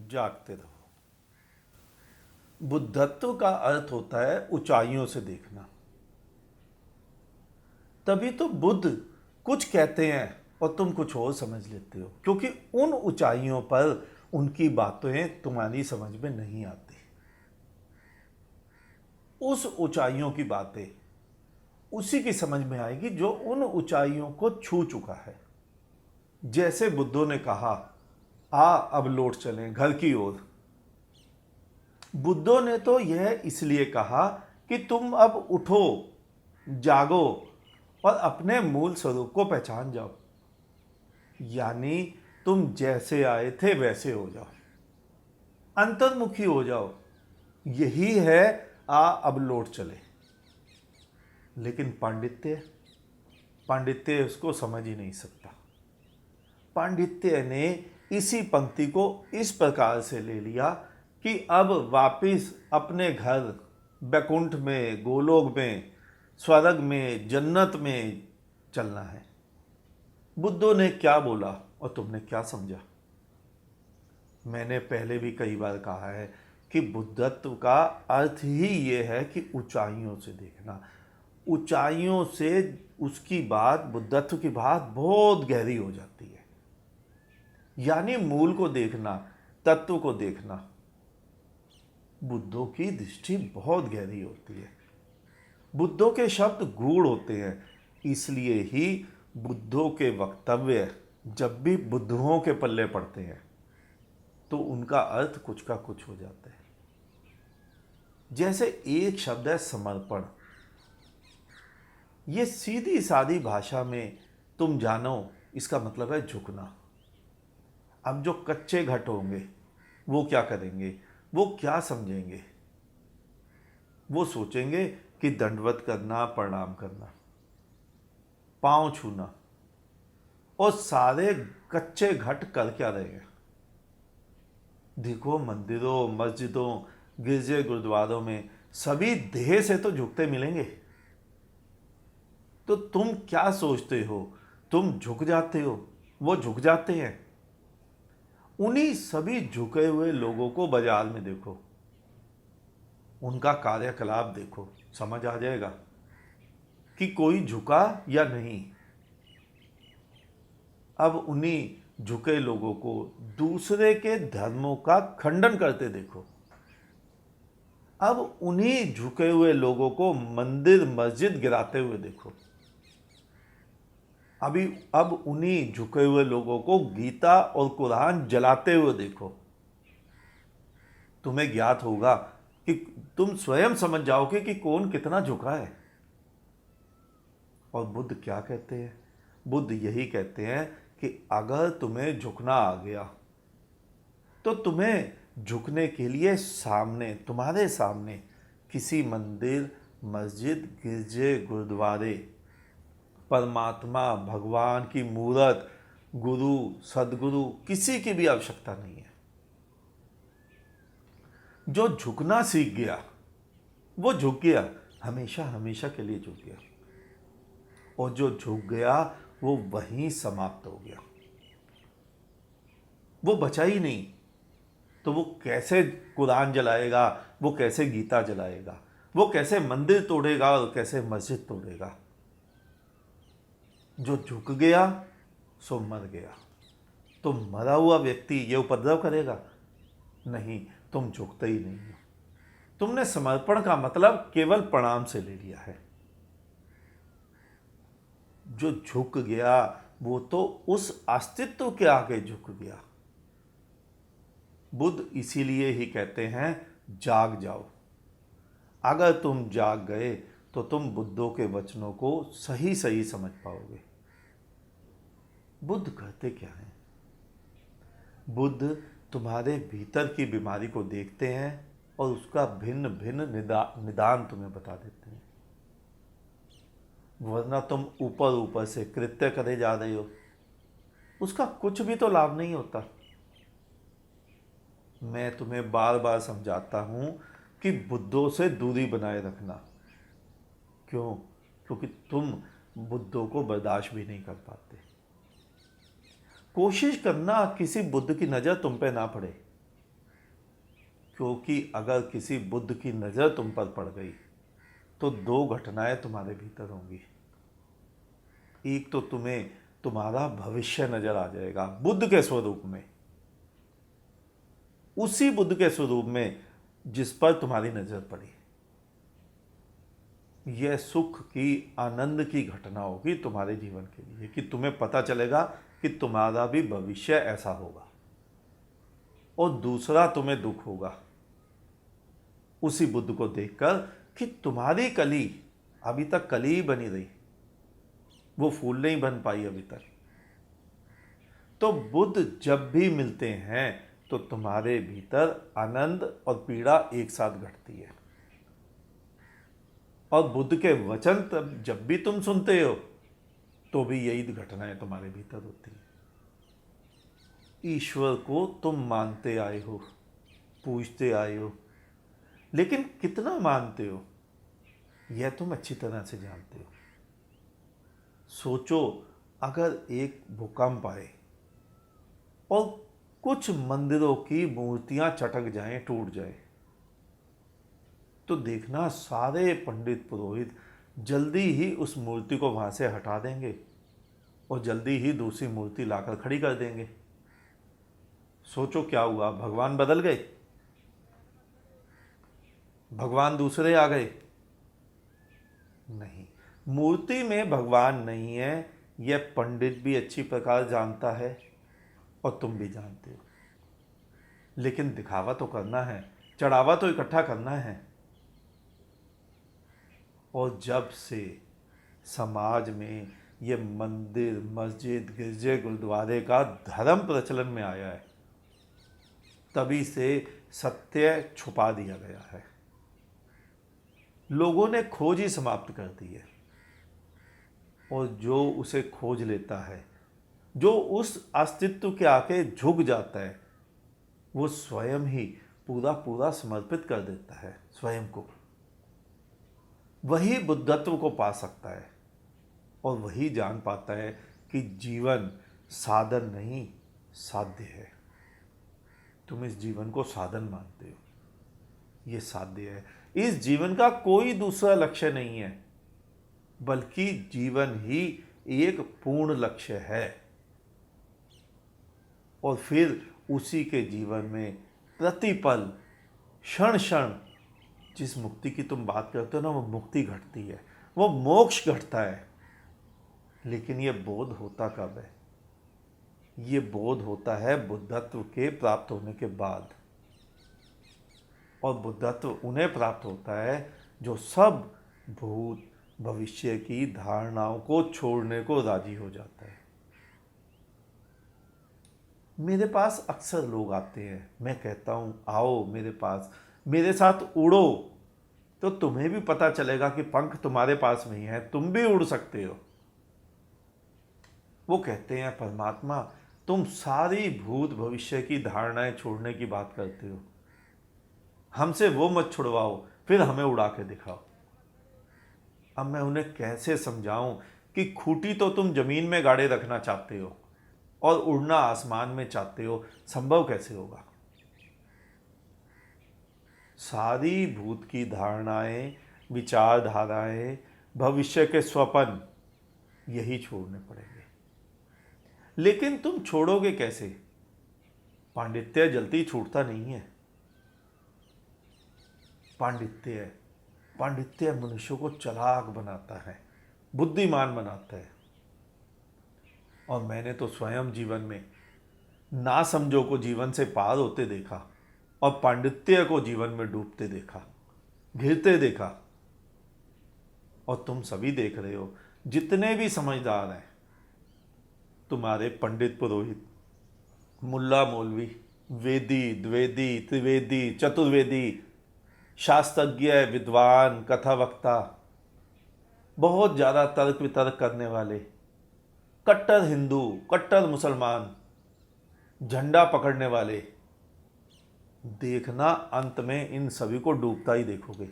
जागते रहो। बुद्धत्व का अर्थ होता है ऊंचाइयों से देखना। तभी तो बुद्ध कुछ कहते हैं और तुम कुछ और समझ लेते हो, क्योंकि उन ऊंचाइयों पर उनकी बातें तुम्हारी समझ में नहीं आती। उस ऊंचाइयों की बातें उसी की समझ में आएगी जो उन ऊंचाइयों को छू चुका है। जैसे बुद्धों ने कहा, आ अब लौट चलें घर की ओर। बुद्धों ने तो यह इसलिए कहा कि तुम अब उठो, जागो और अपने मूल स्वरूप को पहचान जाओ। यानी तुम जैसे आए थे वैसे हो जाओ, अंतर्मुखी हो जाओ। यही है आ अब लौट चले। लेकिन पांडित्य पांडित्य उसको समझ ही नहीं सकता। पांडित्य ने इसी पंक्ति को इस प्रकार से ले लिया कि अब वापिस अपने घर बैकुंठ में, गोलोक में, स्वर्ग में, जन्नत में चलना है। बुद्धों ने क्या बोला और तुमने क्या समझा? मैंने पहले भी कई बार कहा है कि बुद्धत्व का अर्थ ही ये है कि ऊंचाइयों से देखना। ऊंचाइयों से उसकी बात, बुद्धत्व की बात बहुत गहरी हो जाती है। यानी मूल को देखना, तत्व को देखना। बुद्धों की दृष्टि बहुत गहरी होती है। बुद्धों के शब्द गूढ़ होते हैं। इसलिए ही बुद्धों के वक्तव्य जब भी बुद्धों के पल्ले पड़ते हैं तो उनका अर्थ कुछ का कुछ हो जाता है। जैसे एक शब्द है समर्पण। ये सीधी सादी भाषा में तुम जानो, इसका मतलब है झुकना। अब जो कच्चे घट होंगे वो क्या करेंगे? वो क्या समझेंगे? वो सोचेंगे कि दंडवत करना, प्रणाम करना, पांव छूना। और सारे कच्चे घट कर क्या रहे हैं? देखो, मंदिरों, मस्जिदों, गिरजे, गुरुद्वारों में सभी देह से तो झुकते मिलेंगे। तो तुम क्या सोचते हो? तुम झुक जाते हो, वो झुक जाते हैं। उन्हीं सभी झुके हुए लोगों को बाजार में देखो, उनका कार्यकलाप देखो, समझ आ जाएगा कि कोई झुका या नहीं। अब उन्हीं झुके लोगों को दूसरे के धर्मों का खंडन करते देखो। अब उन्हीं झुके हुए लोगों को मंदिर, मस्जिद गिराते हुए देखो। अब उन्हीं झुके हुए लोगों को गीता और कुरान जलाते हुए देखो। तुम्हें ज्ञात होगा कि तुम स्वयं समझ जाओगे कि कौन कितना झुका है। और बुद्ध क्या कहते हैं? बुद्ध यही कहते हैं कि अगर तुम्हें झुकना आ गया तो तुम्हें झुकने के लिए सामने, तुम्हारे सामने किसी मंदिर, मस्जिद, गिरजे, गुरुद्वारे, परमात्मा, भगवान की मूर्त, गुरु, सदगुरु, किसी की भी आवश्यकता नहीं है। जो झुकना सीख गया वो झुक गया, हमेशा हमेशा के लिए झुक गया। और जो झुक गया वो वहीं समाप्त हो गया, वो बचा ही नहीं। तो वो कैसे कुरान जलाएगा, वो कैसे गीता जलाएगा, वो कैसे मंदिर तोड़ेगा और कैसे मस्जिद तोड़ेगा? जो झुक गया सो मर गया। तो मरा हुआ व्यक्ति ये उपद्रव करेगा? नहीं, तुम झुकते ही नहीं हो। तुमने समर्पण का मतलब केवल प्रणाम से ले लिया है। जो झुक गया वो तो उस अस्तित्व के आगे झुक गया। बुद्ध इसीलिए ही कहते हैं जाग जाओ। अगर तुम जाग गए तो तुम बुद्धों के वचनों को सही सही समझ पाओगे। बुद्ध कहते क्या हैं? बुद्ध तुम्हारे भीतर की बीमारी को देखते हैं और उसका भिन्न भिन्न निदान तुम्हें बता देते हैं। वरना तुम ऊपर ऊपर से कृत्य करे जा रहे हो, उसका कुछ भी तो लाभ नहीं होता। मैं तुम्हें बार बार समझाता हूं कि बुद्धों से दूरी बनाए रखना। क्यों? क्योंकि तुम बुद्धों को बर्दाश्त भी नहीं कर पाते। कोशिश करना किसी बुद्ध की नज़र तुम पे ना पड़े। क्योंकि अगर किसी बुद्ध की नज़र तुम पर पड़ गई तो दो घटनाएं तुम्हारे भीतर होंगी। एक तो तुम्हें तुम्हारा भविष्य नजर आ जाएगा बुद्ध के स्वरूप में, उसी बुद्ध के स्वरूप में जिस पर तुम्हारी नजर पड़ी। यह सुख की, आनंद की घटना होगी तुम्हारे जीवन के लिए कि तुम्हें पता चलेगा कि तुम्हारा भी भविष्य ऐसा होगा। और दूसरा तुम्हें दुख होगा उसी बुद्ध को देखकर कि तुम्हारी कली अभी तक कली ही बनी रही, वो फूल नहीं बन पाई अभी तक। तो बुद्ध जब भी मिलते हैं तो तुम्हारे भीतर आनंद और पीड़ा एक साथ घटती है। और बुद्ध के वचन तब जब भी तुम सुनते हो तो भी यही घटनाएं तुम्हारे भीतर होती है। ईश्वर को तुम मानते आए हो, पूजते आए हो, लेकिन कितना मानते हो यह तुम अच्छी तरह से जानते हो। सोचो, अगर एक भूकंप आए और कुछ मंदिरों की मूर्तियां चटक जाएं, टूट जाए, तो देखना सारे पंडित पुरोहित जल्दी ही उस मूर्ति को वहां से हटा देंगे और जल्दी ही दूसरी मूर्ति लाकर खड़ी कर देंगे। सोचो क्या हुआ, भगवान बदल गए, भगवान दूसरे आ गए? नहीं, मूर्ति में भगवान नहीं है, यह पंडित भी अच्छी प्रकार जानता है और तुम भी जानते हो। लेकिन दिखावा तो करना है, चढ़ावा तो इकट्ठा करना है। और जब से समाज में ये मंदिर, मस्जिद, गिरजे, गुरुद्वारे का धर्म प्रचलन में आया है, तभी से सत्य छुपा दिया गया है। लोगों ने खोज ही समाप्त कर दी है। और जो उसे खोज लेता है, जो उस अस्तित्व के आके झुक जाता है, वो स्वयं ही पूरा पूरा समर्पित कर देता है स्वयं को। वही बुद्धत्व को पा सकता है और वही जान पाता है कि जीवन साधन नहीं, साध्य है। तुम इस जीवन को साधन मानते हो, ये साध्य है। इस जीवन का कोई दूसरा लक्ष्य नहीं है, बल्कि जीवन ही एक पूर्ण लक्ष्य है। और फिर उसी के जीवन में प्रतिपल, क्षण क्षण जिस मुक्ति की तुम बात करते हो ना, वो मुक्ति घटती है, वो मोक्ष घटता है। लेकिन ये बोध होता कब है? ये बोध होता है बुद्धत्व के प्राप्त होने के बाद। और बुद्धत्व उन्हें प्राप्त होता है जो सब भूत भविष्य की धारणाओं को छोड़ने को राजी हो जाता है। मेरे पास अक्सर लोग आते हैं, मैं कहता हूं आओ मेरे पास, मेरे साथ उड़ो, तो तुम्हें भी पता चलेगा कि पंख तुम्हारे पास में ही है, तुम भी उड़ सकते हो। वो कहते हैं परमात्मा, तुम सारी भूत भविष्य की धारणाएं छोड़ने की बात करते हो, हमसे वो मत छुड़वाओ, फिर हमें उड़ा के दिखाओ। अब मैं उन्हें कैसे समझाऊं कि खूंटी तो तुम जमीन में गाड़े रखना चाहते हो और उड़ना आसमान में चाहते हो, संभव कैसे होगा? सारी भूत की धारणाएं, विचारधाराएं, भविष्य के स्वप्न, यही छोड़ने पड़ेंगे। लेकिन तुम छोड़ोगे कैसे? पांडित्य जल्दी छूटता नहीं है। पांडित्य मनुष्य को चालाक बनाता है, बुद्धिमान बनाता है। और मैंने तो स्वयं जीवन में ना समझो को जीवन से पार होते देखा और पांडित्य को जीवन में डूबते देखा, घिरते देखा। और तुम सभी देख रहे हो, जितने भी समझदार हैं, तुम्हारे पंडित पुरोहित, मुल्ला मौलवी, वेदी, द्विवेदी, त्रिवेदी, चतुर्वेदी, शास्त्रज्ञ, विद्वान, कथावक्ता, बहुत ज़्यादा तर्क वितर्क करने वाले, कट्टर हिंदू, कट्टर मुसलमान, झंडा पकड़ने वाले, देखना अंत में इन सभी को डूबता ही देखोगे।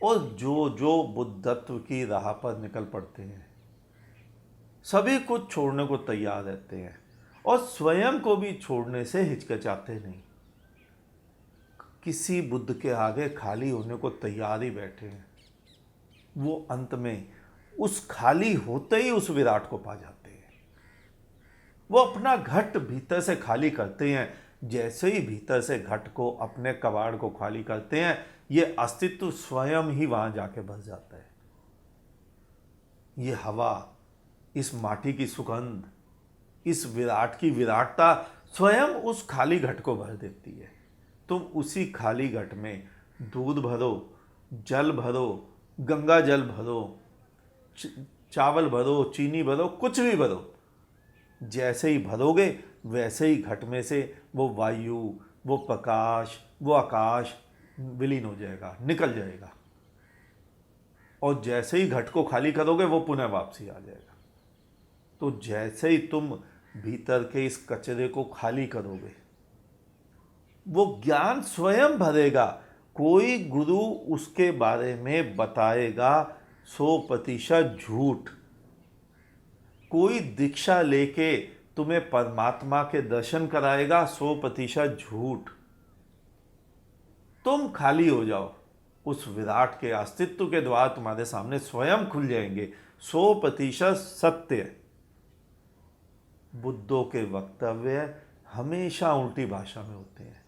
और जो जो बुद्धत्व की राह पर निकल पड़ते हैं, सभी कुछ छोड़ने को तैयार रहते हैं और स्वयं को भी छोड़ने से हिचकिचाते नहीं। किसी बुद्ध के आगे खाली होने को तैयार ही बैठे हैं। वो अंत में उस खाली होते ही उस विराट को पा जाते हैं। वो अपना घट भीतर से खाली करते हैं। जैसे ही भीतर से घट को, अपने कबाड़ को खाली करते हैं, ये अस्तित्व स्वयं ही वहां जाके बस जाता है। ये हवा, इस माटी की सुगंध, इस विराट की विराटता स्वयं उस खाली घट को भर देती है। तुम उसी खाली घट में दूध भरो, जल भरो, गंगा जल भरो, चावल भरो, चीनी भरो, कुछ भी भरो, जैसे ही भरोगे वैसे ही घट में से वो वायु, वो प्रकाश, वो आकाश विलीन हो जाएगा, निकल जाएगा। और जैसे ही घट को खाली करोगे वो पुनः वापसी आ जाएगा। तो जैसे ही तुम भीतर के इस कचरे को खाली करोगे, वो ज्ञान स्वयं भरेगा। कोई गुरु उसके बारे में बताएगा 100% झूठ। कोई दीक्षा लेके तुम्हें परमात्मा के दर्शन कराएगा 100% झूठ। तुम खाली हो जाओ, उस विराट के अस्तित्व के द्वार तुम्हारे सामने स्वयं खुल जाएंगे। 100% सत्य। बुद्धों के वक्तव्य हमेशा उल्टी भाषा में होते हैं,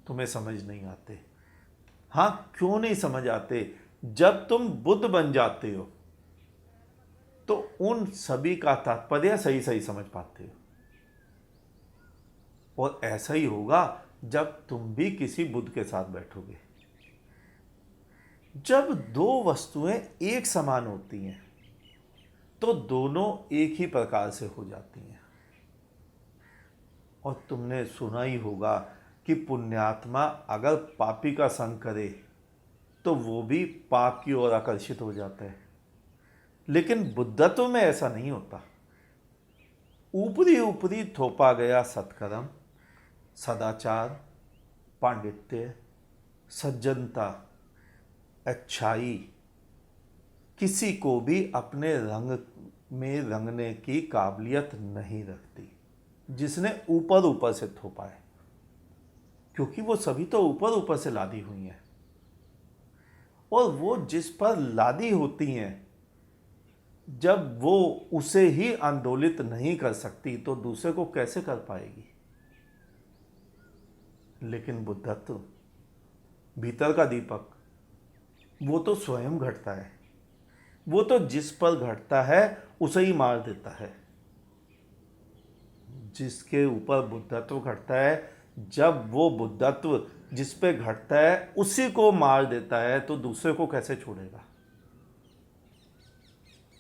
तुम्हें समझ नहीं आते। हाँ, क्यों नहीं समझ आते? जब तुम बुद्ध बन जाते हो तो उन सभी का तात्पर्य सही सही समझ पाते हो। और ऐसा ही होगा जब तुम भी किसी बुद्ध के साथ बैठोगे। जब दो वस्तुएं एक समान होती हैं तो दोनों एक ही प्रकार से हो जाती हैं। और तुमने सुना ही होगा कि पुण्यात्मा अगर पापी का संग करे तो वो भी पाप की ओर आकर्षित हो जाता है। लेकिन बुद्धत्व में ऐसा नहीं होता। ऊपरी ऊपरी थोपा गया सत्कर्म, सदाचार, पांडित्य, सज्जनता, अच्छाई किसी को भी अपने रंग में रंगने की काबिलियत नहीं रखती, जिसने ऊपर ऊपर से थोपा है। क्योंकि वो सभी तो ऊपर ऊपर से लादी हुई हैं। और वो जिस पर लादी होती हैं, जब वो उसे ही आंदोलित नहीं कर सकती तो दूसरे को कैसे कर पाएगी? लेकिन बुद्धत्व, भीतर का दीपक, वो तो स्वयं घटता है। वो तो जिस पर घटता है उसे ही मार देता है। जिसके ऊपर बुद्धत्व घटता है, जब वो बुद्धत्व जिस पे घटता है उसी को मार देता है तो दूसरे को कैसे छोड़ेगा?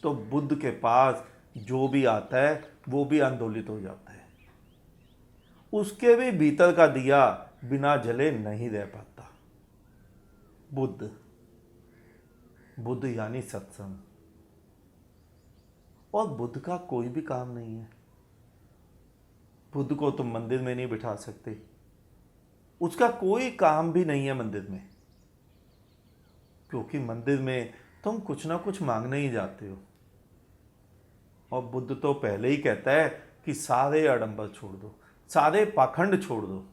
तो बुद्ध के पास जो भी आता है वो भी आंदोलित हो जाता है। उसके भी भीतर का दिया बिना जले नहीं रह पाता। बुद्ध, बुद्ध यानी सत्संग। और बुद्ध का कोई भी काम नहीं है। बुद्ध को तुम मंदिर में नहीं बिठा सकते। उसका कोई काम भी नहीं है मंदिर में, क्योंकि मंदिर में तुम कुछ ना कुछ मांगने ही जाते हो। और बुद्ध तो पहले ही कहता है कि सारे आडंबर छोड़ दो, सारे पाखंड छोड़ दो।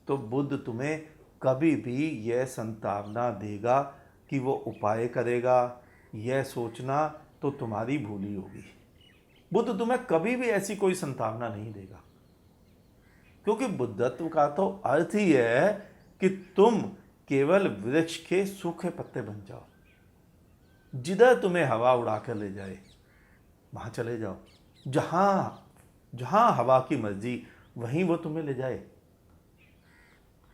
तो बुद्ध तुम्हें कभी भी यह संतावना देगा कि वो उपाय करेगा, यह सोचना तो तुम्हारी भूल ही होगी। बुद्ध तुम्हें कभी भी ऐसी कोई संतावना नहीं देगा, क्योंकि बुद्धत्व का तो अर्थ ही है कि तुम केवल वृक्ष के सूखे पत्ते बन जाओ। जिधर तुम्हें हवा उड़ा कर ले जाए वहां चले जाओ। जहां जहां हवा की मर्जी वहीं वो तुम्हें ले जाए।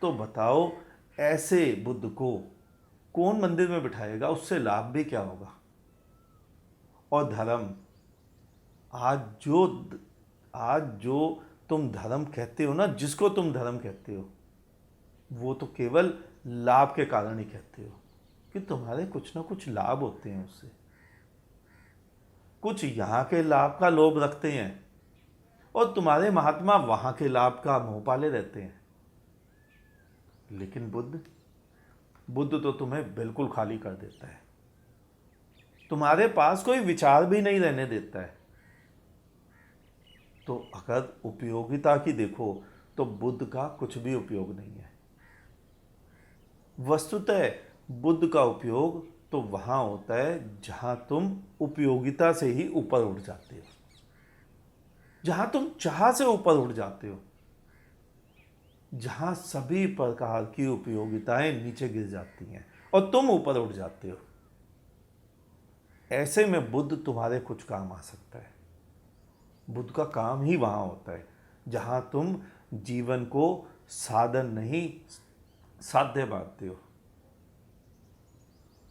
तो बताओ, ऐसे बुद्ध को कौन मंदिर में बिठाएगा? उससे लाभ भी क्या होगा? और धर्म, आज जो तुम धर्म कहते हो ना, जिसको तुम धर्म कहते हो, वो तो केवल लाभ के कारण ही कहते हो कि तुम्हारे कुछ ना कुछ लाभ होते हैं उससे। कुछ यहाँ के लाभ का लोभ रखते हैं और तुम्हारे महात्मा वहां के लाभ का मोह पाले रहते हैं। लेकिन बुद्ध तो तुम्हें बिल्कुल खाली कर देता है। तुम्हारे पास कोई विचार भी नहीं रहने देता है। तो अगर उपयोगिता की देखो तो बुद्ध का कुछ भी उपयोग नहीं है। वस्तुतः बुद्ध का उपयोग तो वहां होता है जहां तुम उपयोगिता से ही ऊपर उठ जाते हो, जहां तुम चाह से ऊपर उठ जाते हो, जहां सभी प्रकार की उपयोगिताएं नीचे गिर जाती हैं और तुम ऊपर उठ जाते हो। ऐसे में बुद्ध तुम्हारे कुछ काम आ सकता है। बुद्ध का काम ही वहां होता है जहां तुम जीवन को साधन नहीं साध्य मानते हो।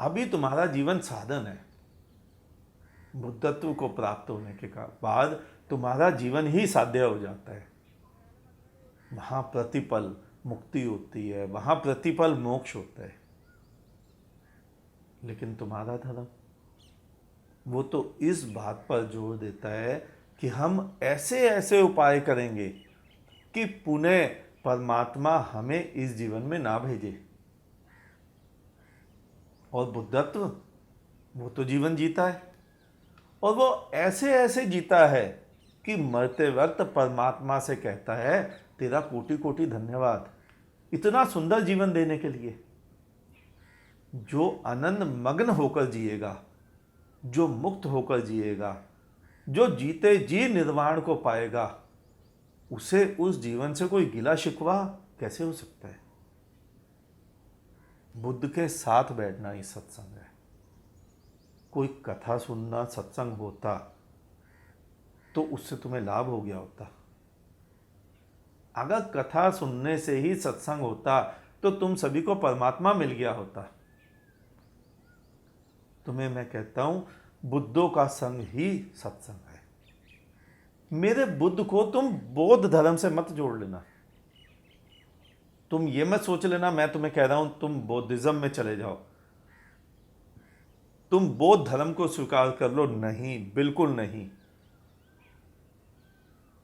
अभी तुम्हारा जीवन साधन है। बुद्धत्व को प्राप्त होने के बाद तुम्हारा जीवन ही साध्य हो जाता है। वहां प्रतिपल मुक्ति होती है, वहां प्रतिपल मोक्ष होता है। लेकिन तुम्हारा धर्म वो तो इस बात पर जोर देता है कि हम ऐसे ऐसे उपाय करेंगे कि पुनः परमात्मा हमें इस जीवन में ना भेजे। और बुद्धत्व वो तो जीवन जीता है, और वो ऐसे ऐसे जीता है कि मरते वक्त परमात्मा से कहता है, तेरा कोटि कोटि धन्यवाद इतना सुंदर जीवन देने के लिए। जो आनंद मग्न होकर जिएगा, जो मुक्त होकर जिएगा, जो जीते जी निर्वाण को पाएगा, उसे उस जीवन से कोई गिला शिकवा कैसे हो सकता है। बुद्ध के साथ बैठना ही सत्संग है। कोई कथा सुनना सत्संग होता तो उससे तुम्हें लाभ हो गया होता। अगर कथा सुनने से ही सत्संग होता तो तुम सभी को परमात्मा मिल गया होता। तुम्हें मैं कहता हूं, बुद्धों का संग ही सत्संग है। मेरे बुद्ध को तुम बौद्ध धर्म से मत जोड़ लेना। तुम ये मत सोच लेना मैं तुम्हें कह रहा हूं तुम बौद्धिज्म में चले जाओ, तुम बौद्ध धर्म को स्वीकार कर लो। नहीं, बिल्कुल नहीं।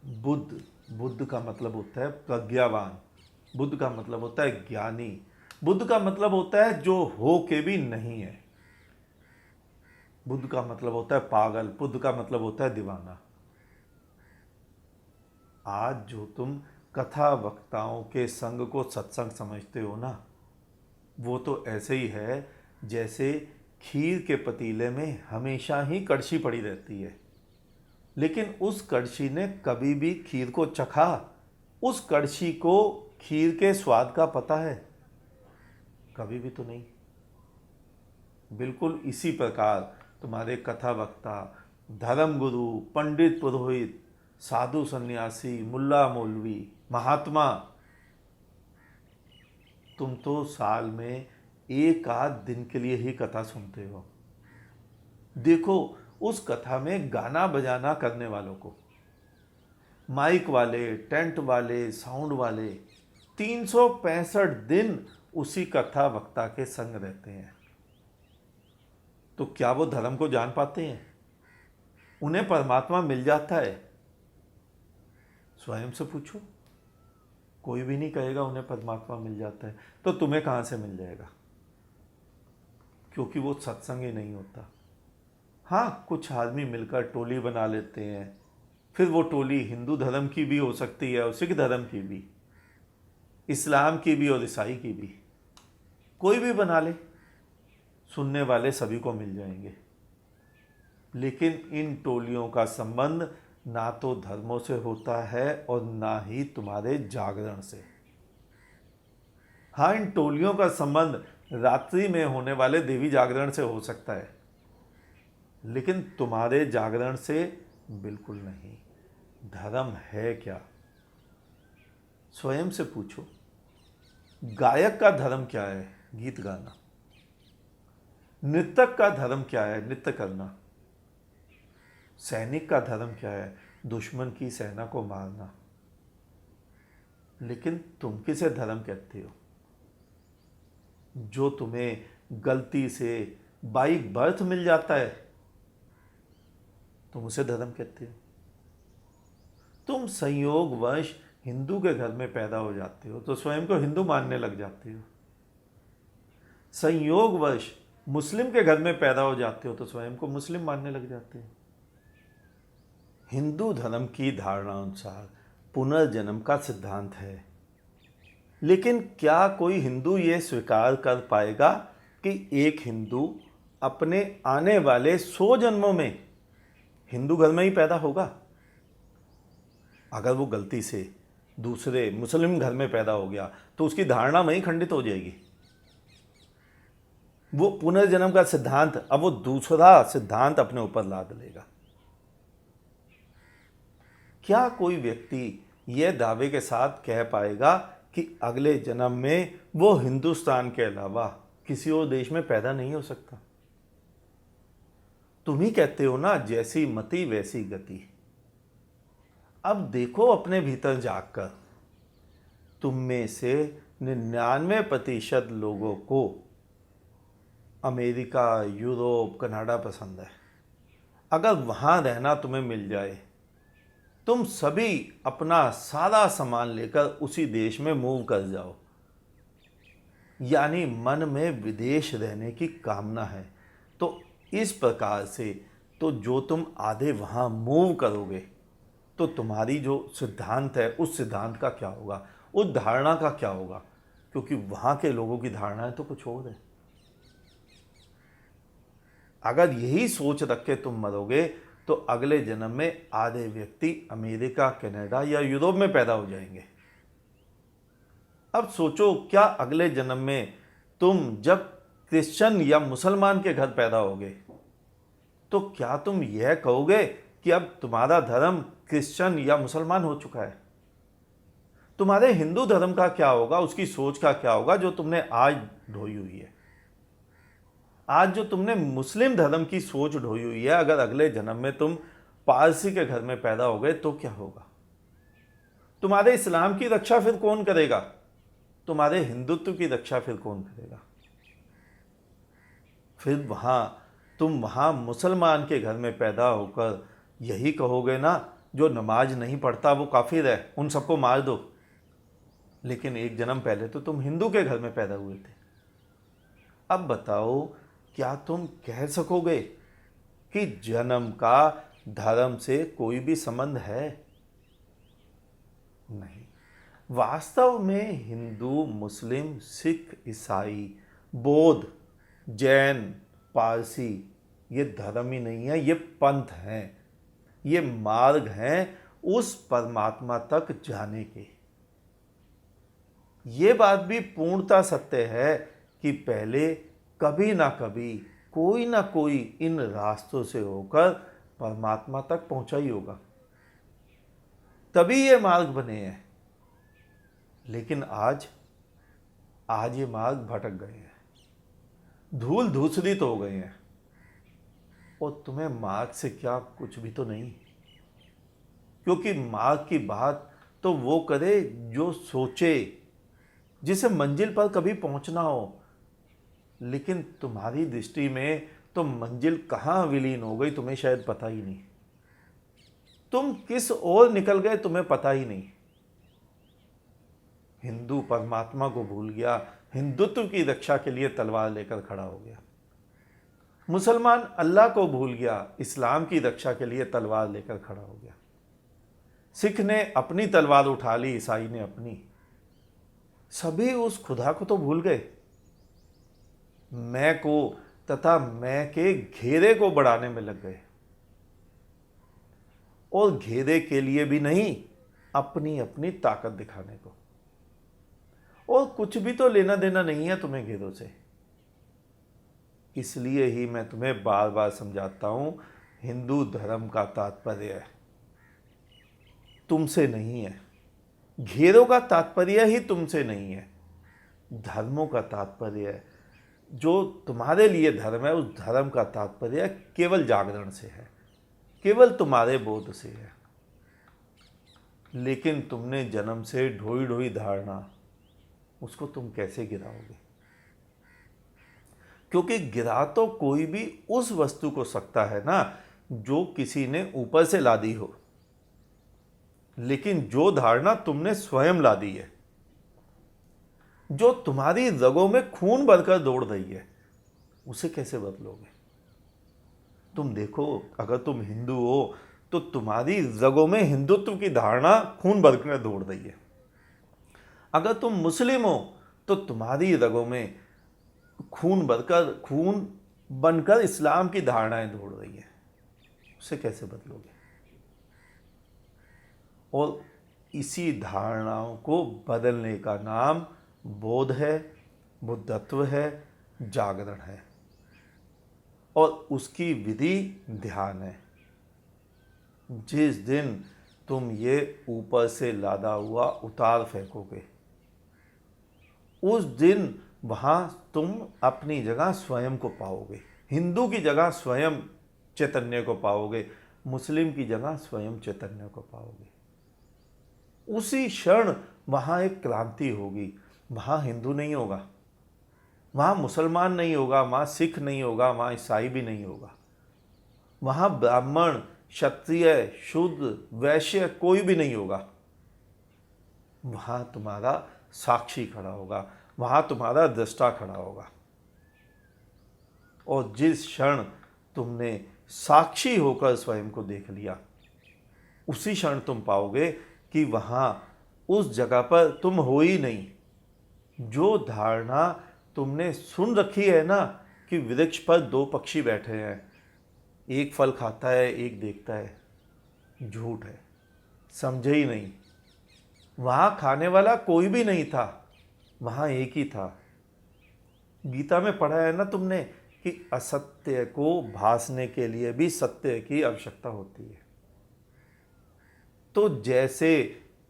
बुद्ध का मतलब होता है प्रज्ञावान, बुद्ध का मतलब होता है ज्ञानी, बुद्ध का मतलब होता है जो हो के भी नहीं है, बुद्ध का मतलब होता है पागल, बुद्ध का मतलब होता है दीवाना। आज जो तुम कथा वक्ताओं के संग को सत्संग समझते हो ना, वो तो ऐसे ही है जैसे खीर के पतीले में हमेशा ही कड़छी पड़ी रहती है, लेकिन उस कड़छी ने कभी भी खीर को चखा? उस कड़छी को खीर के स्वाद का पता है? कभी भी तो नहीं। बिल्कुल इसी प्रकार तुम्हारे कथा वक्ता, धर्म गुरु, पंडित पुरोहित, साधु सन्यासी, मुल्ला मौलवी, महात्मा, तुम तो साल में एक आध दिन के लिए ही कथा सुनते हो। देखो उस कथा में गाना बजाना करने वालों को, माइक वाले, टेंट वाले, साउंड वाले 365 दिन उसी कथा वक्ता के संग रहते हैं। तो क्या वो धर्म को जान पाते हैं? उन्हें परमात्मा मिल जाता है? स्वयं से पूछो। कोई भी नहीं कहेगा उन्हें परमात्मा मिल जाता है। तो तुम्हें कहां से मिल जाएगा? क्योंकि वो सत्संग ही नहीं होता। हाँ, कुछ आदमी मिलकर टोली बना लेते हैं, फिर वो टोली हिंदू धर्म की भी हो सकती है और सिख धर्म की भी, इस्लाम की भी और ईसाई की भी, कोई भी बना ले, सुनने वाले सभी को मिल जाएंगे। लेकिन इन टोलियों का संबंध ना तो धर्मों से होता है और ना ही तुम्हारे जागरण से। हाँ, इन टोलियों का संबंध रात्रि में होने वाले देवी जागरण से हो सकता है, लेकिन तुम्हारे जागरण से बिल्कुल नहीं। धर्म है क्या? स्वयं से पूछो। गायक का धर्म क्या है? गीत गाना। नृतक का धर्म क्या है? नृत्य करना। सैनिक का धर्म क्या है? दुश्मन की सेना को मारना। लेकिन तुम किसे धर्म कहते हो? जो तुम्हें गलती से बाई बर्थ मिल जाता है, तुम उसे धर्म कहते हो। तुम संयोगवश हिंदू के घर में पैदा हो जाते हो तो स्वयं को हिंदू मानने लग जाते हो। संयोगवश मुस्लिम के घर में पैदा हो जाते हो तो स्वयं को मुस्लिम मानने लग जाते हो। हिंदू धर्म की धारणा अनुसार पुनर्जन्म का सिद्धांत है। लेकिन क्या कोई हिंदू ये स्वीकार कर पाएगा कि एक हिंदू अपने आने वाले 100 जन्मों में हिंदू घर में ही पैदा होगा? अगर वो गलती से दूसरे मुस्लिम घर में पैदा हो गया तो उसकी धारणा वहीं खंडित हो जाएगी। वो पुनर्जन्म का सिद्धांत अब वो दूसरा सिद्धांत अपने ऊपर लाद लेगा। क्या कोई व्यक्ति यह दावे के साथ कह पाएगा कि अगले जन्म में वो हिंदुस्तान के अलावा किसी और देश में पैदा नहीं हो सकता? तुम ही कहते हो ना, जैसी मति वैसी गति। अब देखो अपने भीतर जाकर, तुम में से 99% लोगों को अमेरिका, यूरोप, कनाडा पसंद है। अगर वहाँ रहना तुम्हें मिल जाए, तुम सभी अपना सारा सामान लेकर उसी देश में मूव कर जाओ। यानी मन में विदेश रहने की कामना है। तो इस प्रकार से तो जो तुम आधे वहाँ मूव करोगे तो तुम्हारी जो सिद्धांत है उस सिद्धांत का क्या होगा, उस धारणा का क्या होगा? क्योंकि वहाँ के लोगों की धारणाएं तो कुछ और है। अगर यही सोच रख के तुम मरोगे तो अगले जन्म में आधे व्यक्ति अमेरिका, कनाडा या यूरोप में पैदा हो जाएंगे। अब सोचो, क्या अगले जन्म में तुम जब क्रिश्चियन या मुसलमान के घर पैदा होगे तो क्या तुम यह कहोगे कि अब तुम्हारा धर्म क्रिश्चियन या मुसलमान हो चुका है? तुम्हारे हिंदू धर्म का क्या होगा, उसकी सोच का क्या होगा जो तुमने आज ढोई हुई है? आज जो तुमने मुस्लिम धर्म की सोच ढोई हुई है, अगर अगले जन्म में तुम पारसी के घर में पैदा हो गए तो क्या होगा? तुम्हारे इस्लाम की रक्षा फिर कौन करेगा? तुम्हारे हिंदुत्व की रक्षा फिर कौन करेगा? फिर तुम वहाँ मुसलमान के घर में पैदा होकर यही कहोगे ना, जो नमाज नहीं पढ़ता वो काफिर है, उन सबको मार दो। लेकिन एक जन्म पहले तो तुम हिंदू के घर में पैदा हुए थे। अब बताओ, क्या तुम कह सकोगे कि जन्म का धर्म से कोई भी संबंध है? नहीं। वास्तव में हिंदू, मुस्लिम, सिख, ईसाई, बौद्ध, जैन, पारसी ये धर्म ही नहीं है, ये पंथ हैं, ये मार्ग हैं उस परमात्मा तक जाने के। ये बात भी पूर्णता सत्य है कि पहले कभी ना कभी कोई ना कोई इन रास्तों से होकर परमात्मा तक पहुंचा ही होगा, तभी ये मार्ग बने हैं। लेकिन आज ये मार्ग भटक गए हैं, धूल धूसरित हो गए हैं। और तुम्हें मार्ग से क्या कुछ भी तो नहीं, क्योंकि मार्ग की बात तो वो करे जो सोचे, जिसे मंजिल पर कभी पहुंचना हो। लेकिन तुम्हारी दृष्टि में तो मंजिल कहाँ विलीन हो गई तुम्हें शायद पता ही नहीं। तुम किस ओर निकल गए तुम्हें पता ही नहीं। हिंदू परमात्मा को भूल गया, हिंदुत्व की रक्षा के लिए तलवार लेकर खड़ा हो गया। मुसलमान अल्लाह को भूल गया, इस्लाम की रक्षा के लिए तलवार लेकर खड़ा हो गया। सिख ने अपनी तलवार उठा ली, ईसाई ने अपनी। सभी उस खुदा को तो भूल गए। मैं को तथा मैं के घेरे को बढ़ाने में लग गए, और घेरे के लिए भी नहीं, अपनी अपनी ताकत दिखाने को। और कुछ भी तो लेना देना नहीं है तुम्हें घेरों से। इसलिए ही मैं तुम्हें बार बार समझाता हूं, हिंदू धर्म का तात्पर्य तुमसे नहीं है, घेरों का तात्पर्य ही तुमसे नहीं है। धर्मों का तात्पर्य है, जो तुम्हारे लिए धर्म है, उस धर्म का तात्पर्य केवल जागरण से है, केवल तुम्हारे बोध से है। लेकिन तुमने जन्म से ढोई ढोई धारणा, उसको तुम कैसे गिराओगे? क्योंकि गिरा तो कोई भी उस वस्तु को सकता है ना जो किसी ने ऊपर से ला दी हो, लेकिन जो धारणा तुमने स्वयं ला दी है, जो तुम्हारी रगों में खून भरकर दौड़ रही है, उसे कैसे बदलोगे? तुम देखो, अगर तुम हिंदू हो तो तुम्हारी रगों में हिंदुत्व की धारणा खून भरकर दौड़ रही है। अगर तुम मुस्लिम हो तो तुम्हारी रगों में खून बनकर इस्लाम की धारणाएं दौड़ रही है। उसे कैसे बदलोगे? और इसी धारणाओं को बदलने का नाम बोध है, बुद्धत्व है, जागरण है, और उसकी विधि ध्यान है। जिस दिन तुम ये ऊपर से लादा हुआ उतार फेंकोगे, उस दिन वहाँ तुम अपनी जगह स्वयं को पाओगे। हिंदू की जगह स्वयं चैतन्य को पाओगे, मुस्लिम की जगह स्वयं चैतन्य को पाओगे। उसी क्षण वहाँ एक क्रांति होगी। वहाँ हिंदू नहीं होगा, वहाँ मुसलमान नहीं होगा, वहाँ सिख नहीं होगा, वहाँ ईसाई भी नहीं होगा। वहाँ ब्राह्मण, क्षत्रिय, शूद्र, वैश्य कोई भी नहीं होगा। वहाँ तुम्हारा साक्षी खड़ा होगा, वहाँ तुम्हारा दृष्टा खड़ा होगा। और जिस क्षण तुमने साक्षी होकर स्वयं को देख लिया, उसी क्षण तुम पाओगे कि वहाँ उस जगह पर तुम हो ही नहीं। जो धारणा तुमने सुन रखी है ना कि वृक्ष पर दो पक्षी बैठे हैं, एक फल खाता है एक देखता है, झूठ है, समझे ही नहीं। वहाँ खाने वाला कोई भी नहीं था, वहाँ एक ही था। गीता में पढ़ा है ना तुमने कि असत्य को भासने के लिए भी सत्य की आवश्यकता होती है। तो जैसे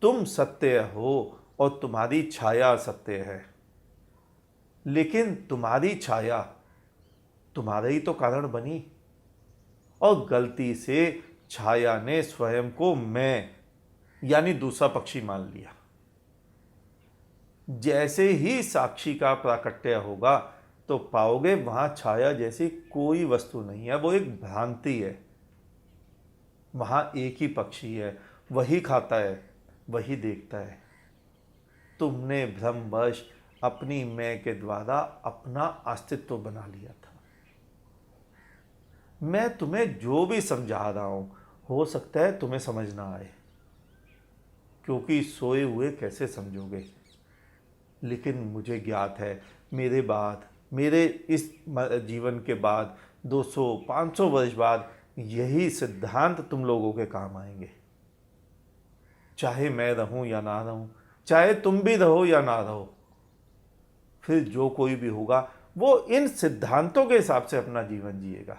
तुम सत्य हो और तुम्हारी छाया सत्य है, लेकिन तुम्हारी छाया तुम्हारे ही तो कारण बनी, और गलती से छाया ने स्वयं को मैं यानी दूसरा पक्षी मान लिया। जैसे ही साक्षी का प्राकट्य होगा तो पाओगे वहां छाया जैसी कोई वस्तु नहीं है, वो एक भ्रांति है। वहां एक ही पक्षी है, वही खाता है, वही देखता है। तुमने भ्रमवश अपनी मैं के द्वारा अपना अस्तित्व बना लिया था। मैं तुम्हें जो भी समझा रहा हूं, हो सकता है तुम्हें समझ ना आए, क्योंकि सोए हुए कैसे समझोगे। लेकिन मुझे ज्ञात है, मेरे बाद, मेरे इस जीवन के बाद 200-500 वर्ष बाद यही सिद्धांत तुम लोगों के काम आएंगे। चाहे मैं रहूं या ना रहूं, चाहे तुम भी रहो या ना रहो, फिर जो कोई भी होगा वो इन सिद्धांतों के हिसाब से अपना जीवन जिएगा।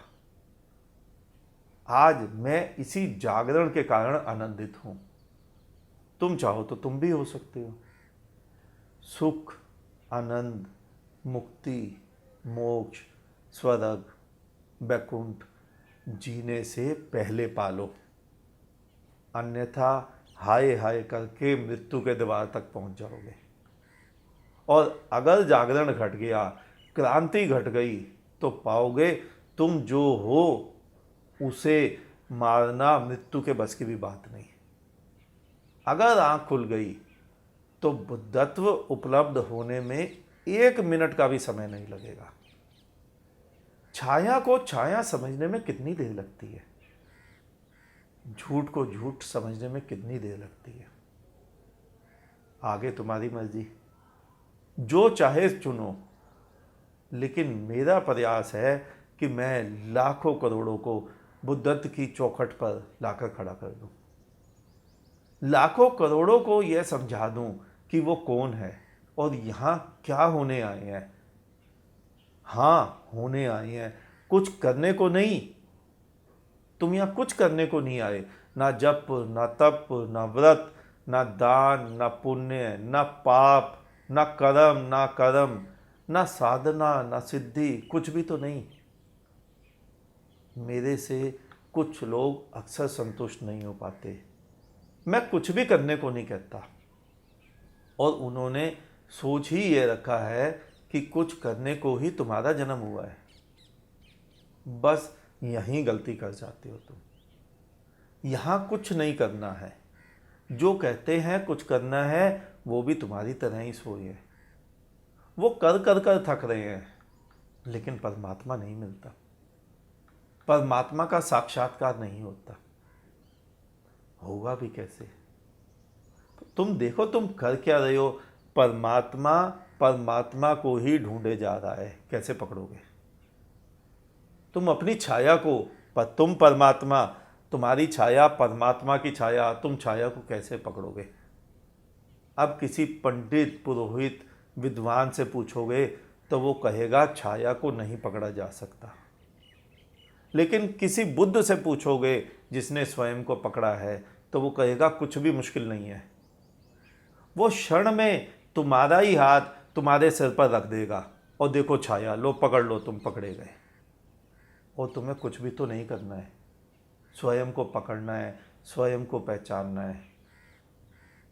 आज मैं इसी जागरण के कारण आनंदित हूं। तुम चाहो तो तुम भी हो सकते हो। सुख, आनंद, मुक्ति, मोक्ष, स्वर्ग, वैकुंठ जीने से पहले पालो, अन्यथा हाय हाय करके मृत्यु के द्वार तक पहुंच जाओगे। और अगर जागरण घट गया, क्रांति घट गई, तो पाओगे तुम जो हो उसे मारना मृत्यु के बस की भी बात नहीं। अगर आंख खुल गई तो बुद्धत्व उपलब्ध होने में 1 मिनट का भी समय नहीं लगेगा। छाया को छाया समझने में कितनी देर लगती है, झूठ को झूठ समझने में कितनी देर लगती है। आगे तुम्हारी मर्जी, जो चाहे चुनो। लेकिन मेरा प्रयास है कि मैं लाखों करोड़ों को बुद्धत्व की चौखट पर लाकर खड़ा कर दूं, लाखों करोड़ों को यह समझा दूं कि वो कौन है और यहाँ क्या होने आए हैं। हाँ, होने आए हैं, कुछ करने को नहीं। तुम यहाँ कुछ करने को नहीं आए, ना जप, ना तप, ना व्रत, ना दान, ना पुण्य, ना पाप, ना कर्म, ना साधना, ना सिद्धि, कुछ भी तो नहीं। मेरे से कुछ लोग अक्सर संतुष्ट नहीं हो पाते। मैं कुछ भी करने को नहीं कहता, और उन्होंने सोच ही ये रखा है कि कुछ करने को ही तुम्हारा जन्म हुआ है। बस यहीं गलती कर जाते हो तुम। यहाँ कुछ नहीं करना है। जो कहते हैं कुछ करना है, वो भी तुम्हारी तरह ही सोए हैं। वो कर कर कर थक रहे हैं, लेकिन परमात्मा नहीं मिलता, परमात्मा का साक्षात्कार नहीं होता। होगा भी कैसे? तुम देखो तुम कर क्या रहे हो। परमात्मा परमात्मा को ही ढूंढे जा रहा है, कैसे पकड़ोगे? तुम अपनी छाया को, पर तुम परमात्मा, तुम्हारी छाया परमात्मा की छाया, तुम छाया को कैसे पकड़ोगे? अब किसी पंडित, पुरोहित, विद्वान से पूछोगे तो वो कहेगा छाया को नहीं पकड़ा जा सकता। लेकिन किसी बुद्ध से पूछोगे जिसने स्वयं को पकड़ा है, तो वो कहेगा कुछ भी मुश्किल नहीं है। वो क्षण में तुम्हारा ही हाथ तुम्हारे सिर पर रख देगा और देखो छाया, लो पकड़ लो, तुम पकड़े गए। और तुम्हें कुछ भी तो नहीं करना है, स्वयं को पकड़ना है, स्वयं को पहचानना है।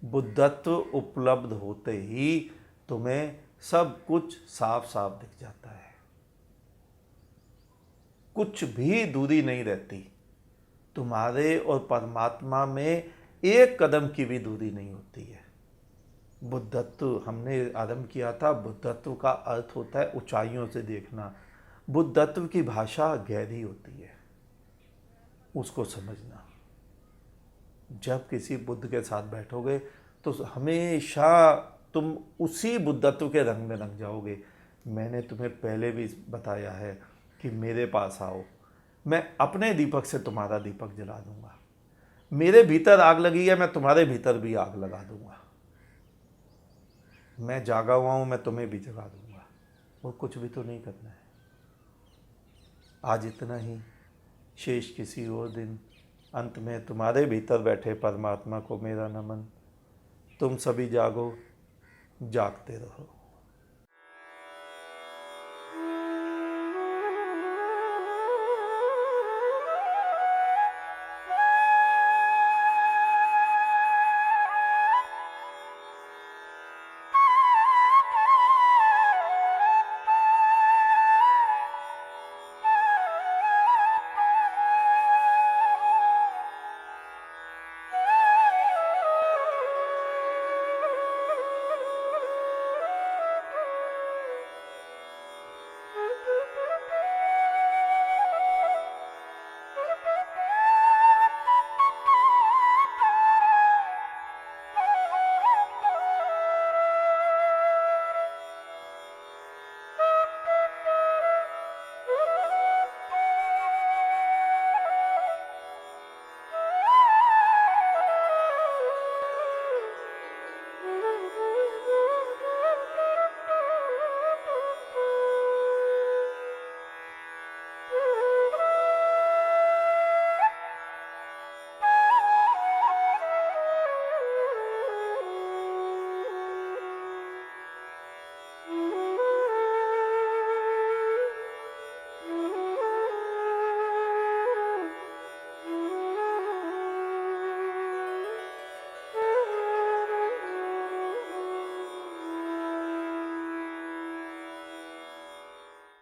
बुद्धत्व उपलब्ध होते ही तुम्हें सब कुछ साफ साफ दिख जाता है। कुछ भी दूरी नहीं रहती। तुम्हारे और परमात्मा में एक कदम की भी दूरी नहीं होती है। बुद्धत्व हमने आरंभ किया था। बुद्धत्व का अर्थ होता है ऊंचाइयों से देखना। बुद्धत्व की भाषा गहरी होती है, उसको समझना। जब किसी बुद्ध के साथ बैठोगे तो हमेशा तुम उसी बुद्धत्व के रंग में रंग जाओगे। मैंने तुम्हें पहले भी बताया है कि मेरे पास आओ, मैं अपने दीपक से तुम्हारा दीपक जला दूंगा। मेरे भीतर आग लगी है, मैं तुम्हारे भीतर भी आग लगा दूंगा। मैं जागा हुआ हूं, मैं तुम्हें भी जगा दूंगा। और कुछ भी तो नहीं करना है। आज इतना ही, शेष किसी और दिन। अंत में तुम्हारे भीतर बैठे परमात्मा को मेरा नमन। तुम सभी जागो, जागते रहो।